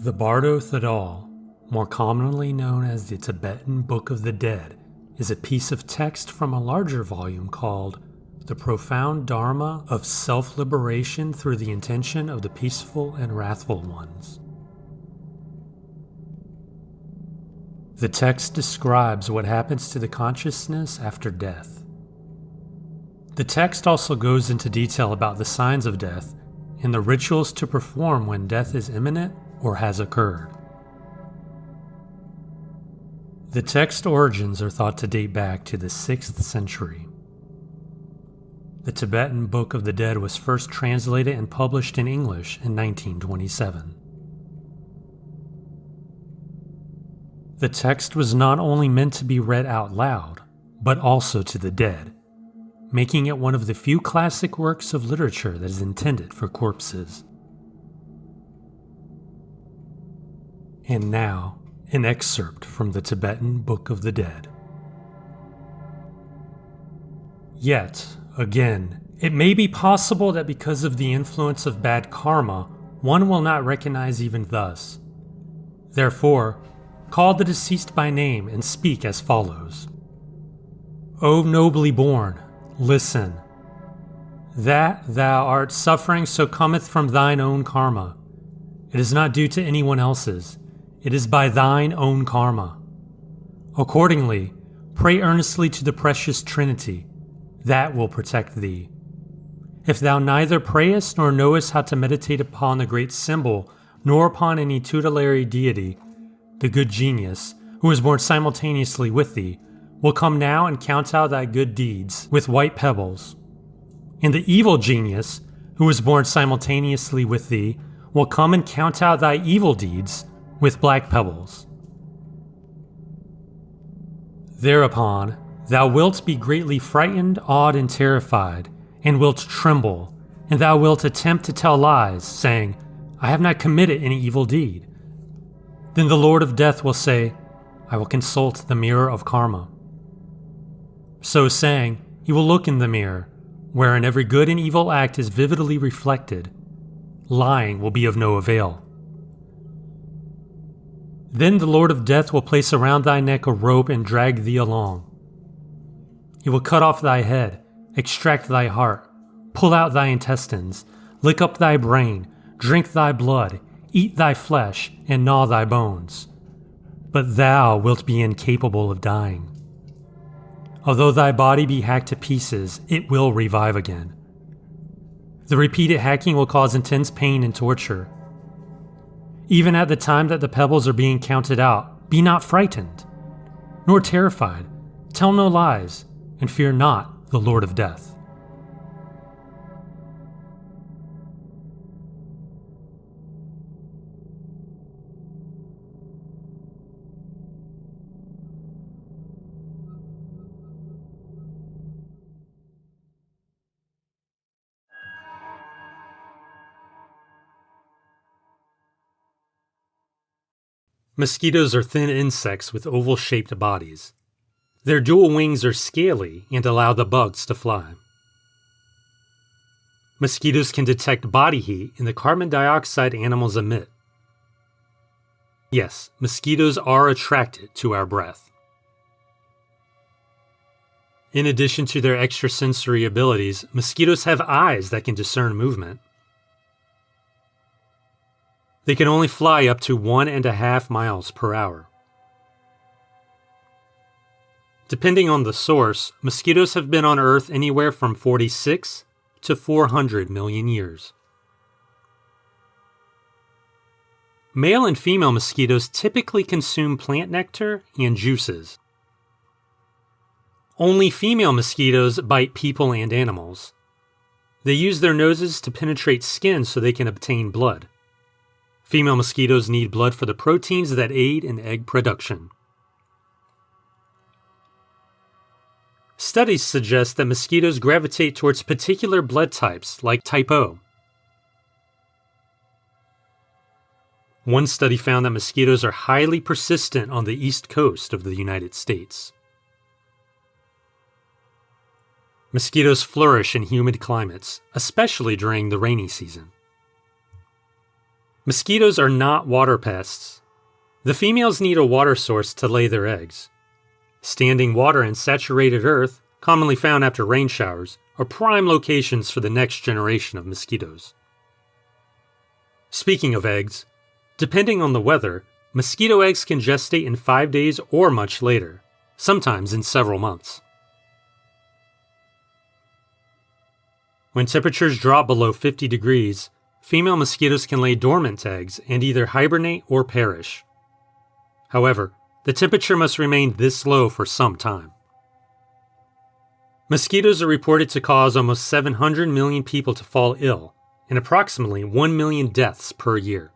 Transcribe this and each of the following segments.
The Bardo Thadal, more commonly known as the Tibetan Book of the Dead, is a piece of text from a larger volume called The Profound Dharma of Self-Liberation Through the Intention of the Peaceful and Wrathful Ones. The text describes what happens to the consciousness after death. The text also goes into detail about the signs of death and the rituals to perform when death is imminent or has occurred. The text origins are thought to date back to the 6th century. The Tibetan Book of the Dead was first translated and published in English in 1927. The text was not only meant to be read out loud, but also to the dead, making it one of the few classic works of literature that is intended for corpses. And now, an excerpt from the Tibetan Book of the Dead. Yet, again, it may be possible that because of the influence of bad karma, one will not recognize even thus. Therefore, call the deceased by name and speak as follows. O nobly born, listen. That thou art suffering so cometh from thine own karma. It is not due to anyone else's. It is by thine own karma. Accordingly, pray earnestly to the precious Trinity. That will protect thee. If thou neither prayest nor knowest how to meditate upon the great symbol, nor upon any tutelary deity, the good genius, who was born simultaneously with thee, will come now and count out thy good deeds with white pebbles. And the evil genius, who was born simultaneously with thee, will come and count out thy evil deeds with black pebbles. Thereupon, thou wilt be greatly frightened, awed, and terrified, and wilt tremble, and thou wilt attempt to tell lies, saying, I have not committed any evil deed. Then the Lord of Death will say, I will consult the mirror of karma. So saying, he will look in the mirror, wherein every good and evil act is vividly reflected. Lying will be of no avail. Then the Lord of Death will place around thy neck a rope and drag thee along. He will cut off thy head, extract thy heart, pull out thy intestines, lick up thy brain, drink thy blood, eat thy flesh, and gnaw thy bones. But thou wilt be incapable of dying. Although thy body be hacked to pieces, it will revive again. The repeated hacking will cause intense pain and torture. Even at the time that the pebbles are being counted out, be not frightened, nor terrified, tell no lies, and fear not the Lord of Death. Mosquitoes are thin insects with oval-shaped bodies. Their dual wings are scaly and allow the bugs to fly. Mosquitoes can detect body heat in the carbon dioxide animals emit. Yes, mosquitoes are attracted to our breath. In addition to their extrasensory abilities, mosquitoes have eyes that can discern movement. They can only fly up to 1.5 miles per hour. Depending on the source, mosquitoes have been on Earth anywhere from 46 to 400 million years. Male and female mosquitoes typically consume plant nectar and juices. Only female mosquitoes bite people and animals. They use their noses to penetrate skin so they can obtain blood. Female mosquitoes need blood for the proteins that aid in egg production. Studies suggest that mosquitoes gravitate towards particular blood types, like type O. One study found that mosquitoes are highly persistent on the east coast of the United States. Mosquitoes flourish in humid climates, especially during the rainy season. Mosquitoes are not water pests. The females need a water source to lay their eggs. Standing water and saturated earth, commonly found after rain showers, are prime locations for the next generation of mosquitoes. Speaking of eggs, depending on the weather, mosquito eggs can gestate in 5 days or much later, sometimes in several months. When temperatures drop below 50 degrees, female mosquitoes can lay dormant eggs and either hibernate or perish. However, the temperature must remain this low for some time. Mosquitoes are reported to cause almost 700 million people to fall ill, and approximately 1 million deaths per year.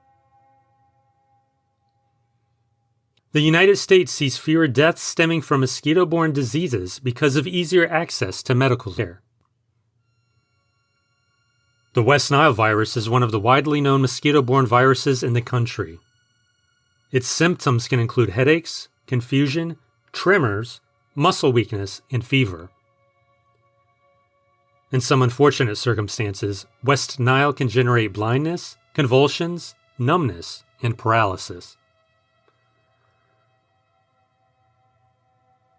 The United States sees fewer deaths stemming from mosquito-borne diseases because of easier access to medical care. The West Nile virus is one of the widely known mosquito-borne viruses in the country. Its symptoms can include headaches, confusion, tremors, muscle weakness, and fever. In some unfortunate circumstances, West Nile can generate blindness, convulsions, numbness, and paralysis.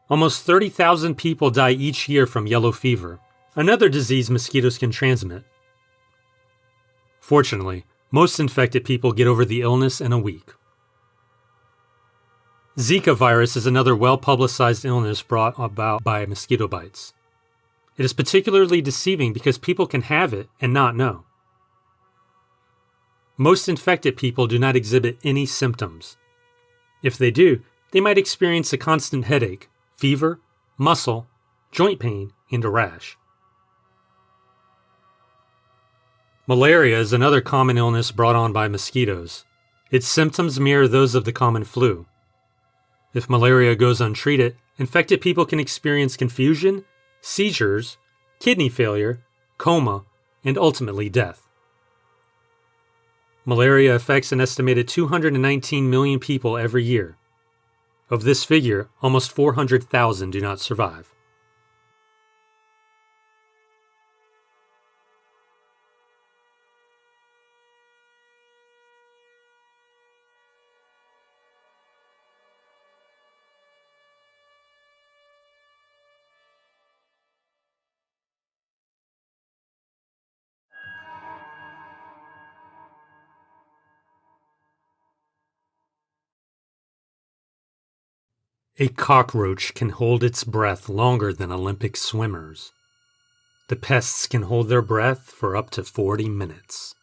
Almost 30,000 people die each year from yellow fever, another disease mosquitoes can transmit. Fortunately, most infected people get over the illness in a week. Zika virus is another well-publicized illness brought about by mosquito bites. It is particularly deceiving because people can have it and not know. Most infected people do not exhibit any symptoms. If they do, they might experience a constant headache, fever, muscle, joint pain, and a rash. Malaria is another common illness brought on by mosquitoes. Its symptoms mirror those of the common flu. If malaria goes untreated, infected people can experience confusion, seizures, kidney failure, coma, and ultimately death. Malaria affects an estimated 219 million people every year. Of this figure, almost 400,000 do not survive. A cockroach can hold its breath longer than Olympic swimmers. The pests can hold their breath for up to 40 minutes.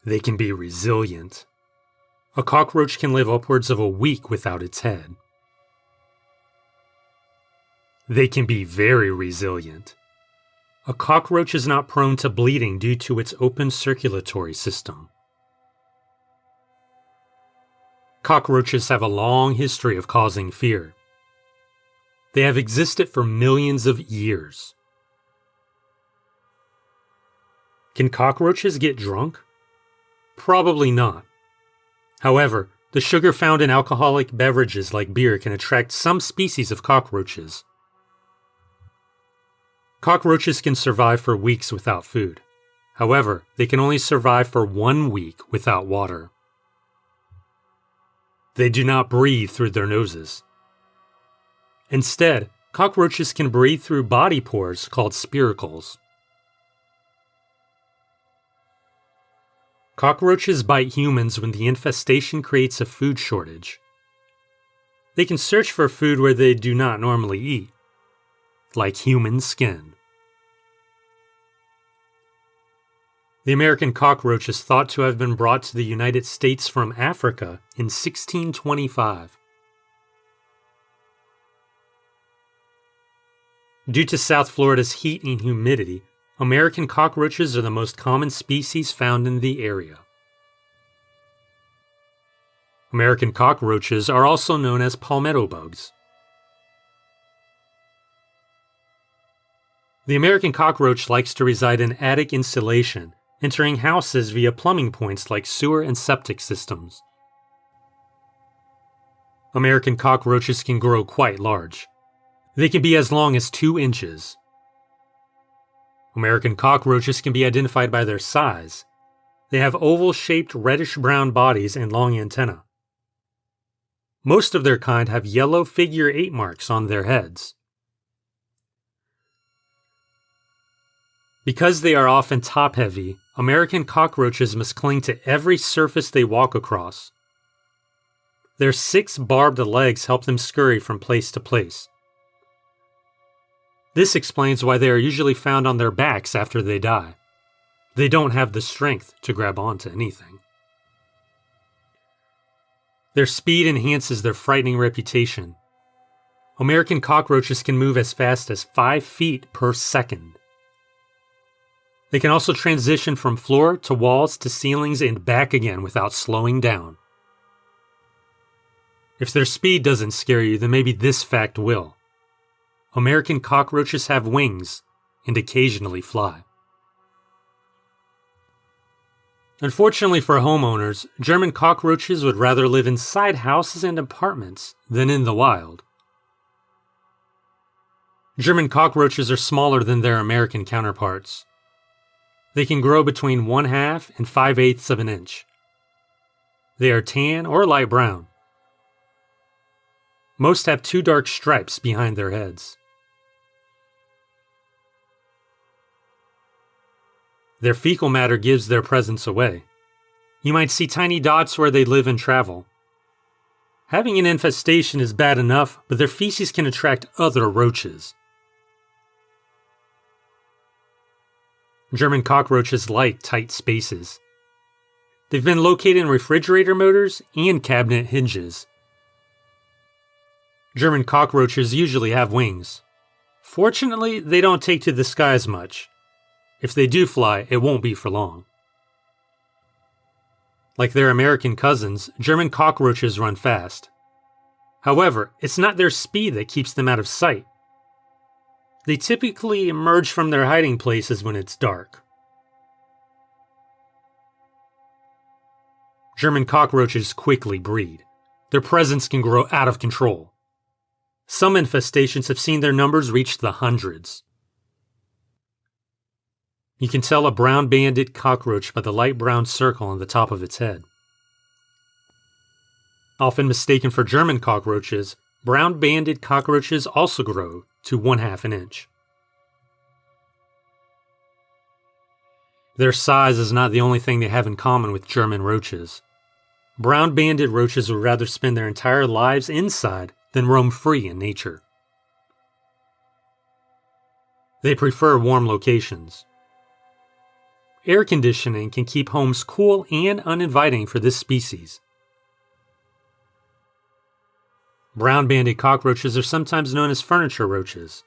They can be resilient. A cockroach can live upwards of a week without its head. They can be very resilient. A cockroach is not prone to bleeding due to its open circulatory system. Cockroaches have a long history of causing fear. They have existed for millions of years. Can cockroaches get drunk? Probably not. However, the sugar found in alcoholic beverages like beer can attract some species of cockroaches. Cockroaches can survive for weeks without food. However, they can only survive for 1 week without water. They do not breathe through their noses. Instead, cockroaches can breathe through body pores called spiracles. Cockroaches bite humans when the infestation creates a food shortage. They can search for food where they do not normally eat, like human skin. The American cockroach is thought to have been brought to the United States from Africa in 1625. Due to South Florida's heat and humidity, American cockroaches are the most common species found in the area. American cockroaches are also known as palmetto bugs. The American cockroach likes to reside in attic insulation, entering houses via plumbing points like sewer and septic systems. American cockroaches can grow quite large. They can be as long as 2 inches. American cockroaches can be identified by their size. They have oval-shaped reddish-brown bodies and long antennae. Most of their kind have yellow figure 8 marks on their heads. Because they are often top-heavy, American cockroaches must cling to every surface they walk across. Their 6 barbed legs help them scurry from place to place. This explains why they are usually found on their backs after they die. They don't have the strength to grab onto anything. Their speed enhances their frightening reputation. American cockroaches can move as fast as 5 feet per second. They can also transition from floor to walls to ceilings and back again without slowing down. If their speed doesn't scare you, then maybe this fact will. American cockroaches have wings and occasionally fly. Unfortunately for homeowners, German cockroaches would rather live inside houses and apartments than in the wild. German cockroaches are smaller than their American counterparts. They can grow between 1/2 and 5/8 of an inch. They are tan or light brown. Most have 2 dark stripes behind their heads. Their fecal matter gives their presence away. You might see tiny dots where they live and travel. Having an infestation is bad enough, but their feces can attract other roaches. German cockroaches like tight spaces. They've been located in refrigerator motors and cabinet hinges. German cockroaches usually have wings. Fortunately, they don't take to the sky as much. If they do fly, it won't be for long. Like their American cousins, German cockroaches run fast. However, it's not their speed that keeps them out of sight. They typically emerge from their hiding places when it's dark. German cockroaches quickly breed. Their presence can grow out of control. Some infestations have seen their numbers reach the hundreds. You can tell a brown-banded cockroach by the light brown circle on the top of its head. Often mistaken for German cockroaches, brown-banded cockroaches also grow to 1/2 an inch. Their size is not the only thing they have in common with German roaches. Brown-banded roaches would rather spend their entire lives inside than roam free in nature. They prefer warm locations. Air conditioning can keep homes cool and uninviting for this species. Brown-banded cockroaches are sometimes known as furniture roaches.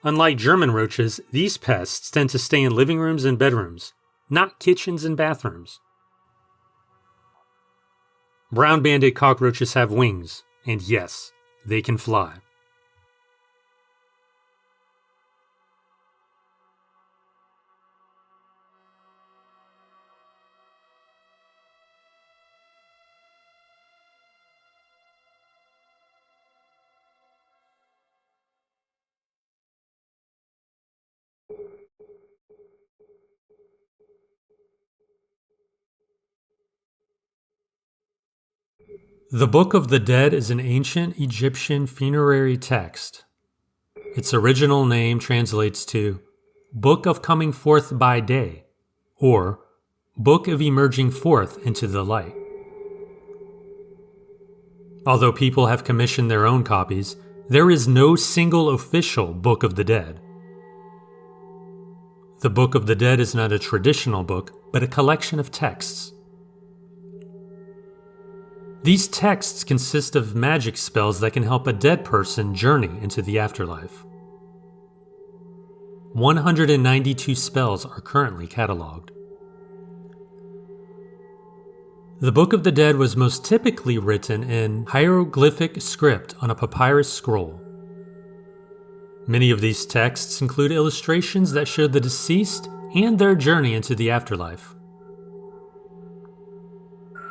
Unlike German roaches, these pests tend to stay in living rooms and bedrooms, not kitchens and bathrooms. Brown-banded cockroaches have wings, and yes, they can fly. The Book of the Dead is an ancient Egyptian funerary text. Its original name translates to Book of Coming Forth by Day, or Book of Emerging Forth into the Light. Although people have commissioned their own copies, there is no single official Book of the Dead. The Book of the Dead is not a traditional book, but a collection of texts. These texts consist of magic spells that can help a dead person journey into the afterlife. 192 spells are currently cataloged. The Book of the Dead was most typically written in hieroglyphic script on a papyrus scroll. Many of these texts include illustrations that show the deceased and their journey into the afterlife.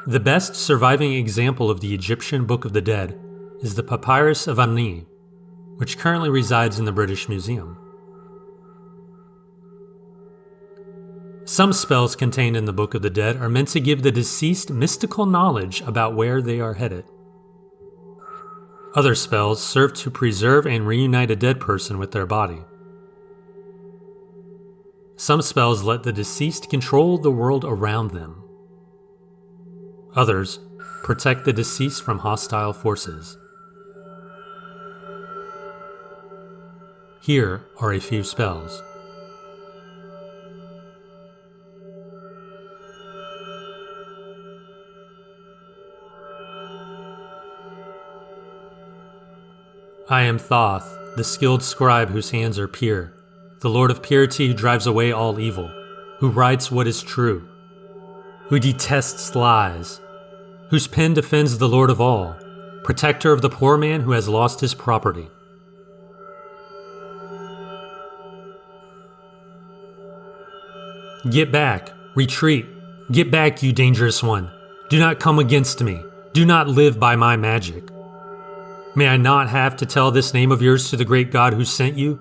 The best surviving example of the Egyptian Book of the Dead is the Papyrus of Ani, which currently resides in the British Museum. Some spells contained in the Book of the Dead are meant to give the deceased mystical knowledge about where they are headed. Other spells serve to preserve and reunite a dead person with their body. Some spells let the deceased control the world around them. Others protect the deceased from hostile forces. Here are a few spells. I am Thoth, the skilled scribe whose hands are pure, the Lord of purity who drives away all evil, who writes what is true, who detests lies, whose pen defends the Lord of all, protector of the poor man who has lost his property. Get back, retreat, get back, you dangerous one. Do not come against me. Do not live by my magic. May I not have to tell this name of yours to the great God who sent you?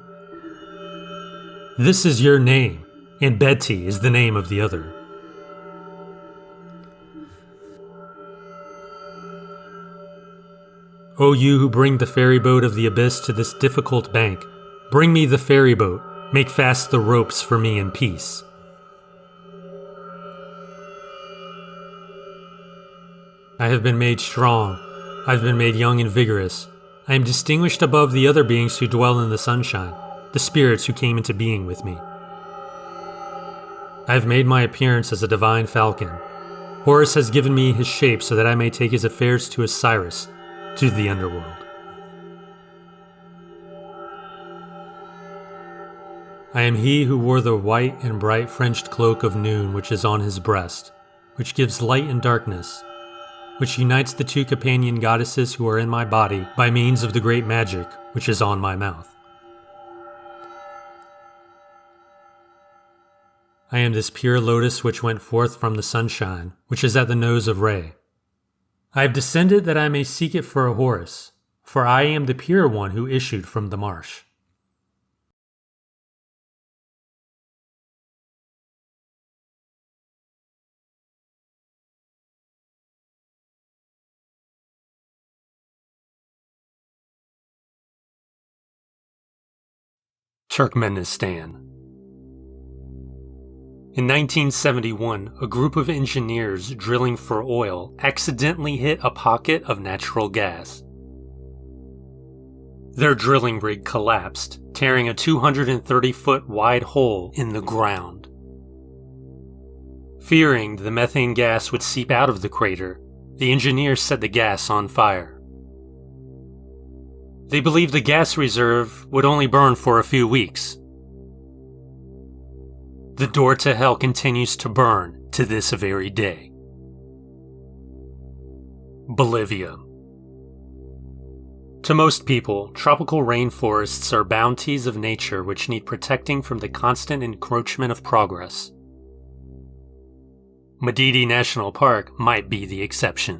This is your name, and Betty is the name of the other. O you who bring the ferry boat of the abyss to this difficult bank, bring me the ferry boat, make fast the ropes for me in peace. I have been made strong. I have been made young and vigorous. I am distinguished above the other beings who dwell in the sunshine, the spirits who came into being with me. I have made my appearance as a divine falcon. Horus has given me his shape so that I may take his affairs to Osiris, to the underworld. I am he who wore the white and bright fringed cloak of noon which is on his breast, which gives light and darkness, which unites the two companion goddesses who are in my body by means of the great magic which is on my mouth. I am this pure lotus which went forth from the sunshine, which is at the nose of Re. I have descended that I may seek it for a Horus, for I am the pure one who issued from the marsh. Turkmenistan. In 1971, a group of engineers drilling for oil accidentally hit a pocket of natural gas. Their drilling rig collapsed, tearing a 230-foot wide hole in the ground. Fearing the methane gas would seep out of the crater, the engineers set the gas on fire. They believed the gas reserve would only burn for a few weeks. The door to hell continues to burn to this very day. Bolivia. To most people, tropical rainforests are bounties of nature which need protecting from the constant encroachment of progress. Madidi National Park might be the exception.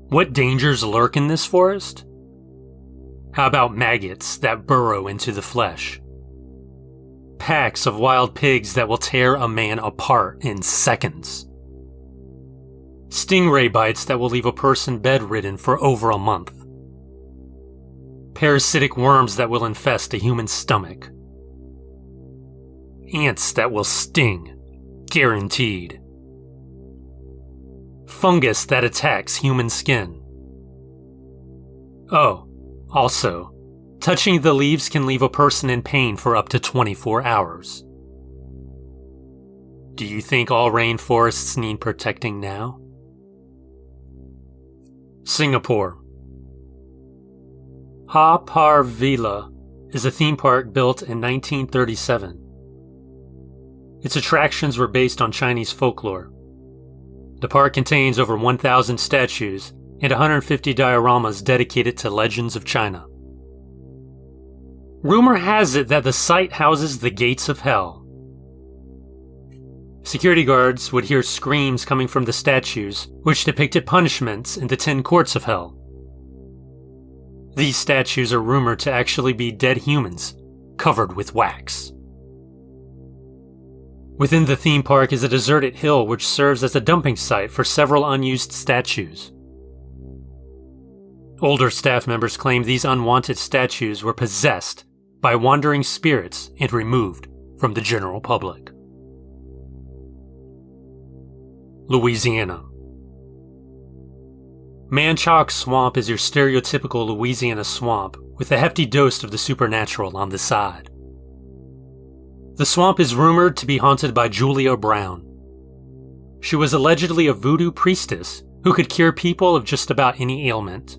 What dangers lurk in this forest? How about maggots that burrow into the flesh? Packs of wild pigs that will tear a man apart in seconds. Stingray bites that will leave a person bedridden for over a month. Parasitic worms that will infest a human stomach. Ants that will sting, guaranteed. Fungus that attacks human skin. Oh, also, touching the leaves can leave a person in pain for up to 24 hours. Do you think all rainforests need protecting now? Singapore. Ha Par Villa is a theme park built in 1937. Its attractions were based on Chinese folklore. The park contains over 1,000 statues and 150 dioramas dedicated to legends of China. Rumor has it that the site houses the gates of hell. Security guards would hear screams coming from the statues, which depicted punishments in the 10 courts of hell. These statues are rumored to actually be dead humans, covered with wax. Within the theme park is a deserted hill which serves as a dumping site for several unused statues. Older staff members claim these unwanted statues were possessed by wandering spirits and removed from the general public. Louisiana. Manchac Swamp is your stereotypical Louisiana swamp with a hefty dose of the supernatural on the side. The swamp is rumored to be haunted by Julia Brown. She was allegedly a voodoo priestess who could cure people of just about any ailment.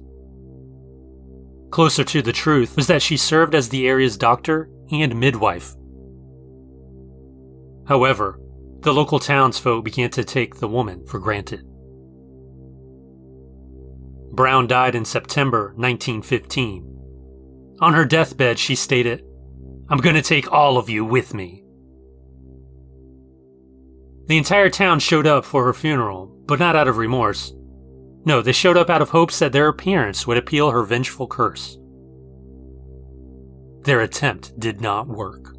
Closer to the truth was that she served as the area's doctor and midwife. However, the local townsfolk began to take the woman for granted. Brown died in September 1915. On her deathbed, she stated, "I'm gonna take all of you with me." The entire town showed up for her funeral, but not out of remorse. No, they showed up out of hopes that their appearance would appeal her vengeful curse. Their attempt did not work.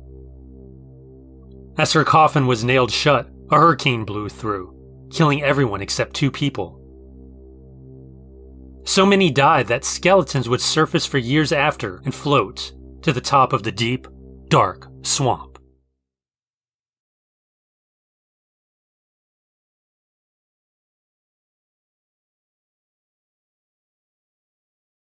As her coffin was nailed shut, a hurricane blew through, killing everyone except 2 people. So many died that skeletons would surface for years after and float to the top of the deep, dark swamp.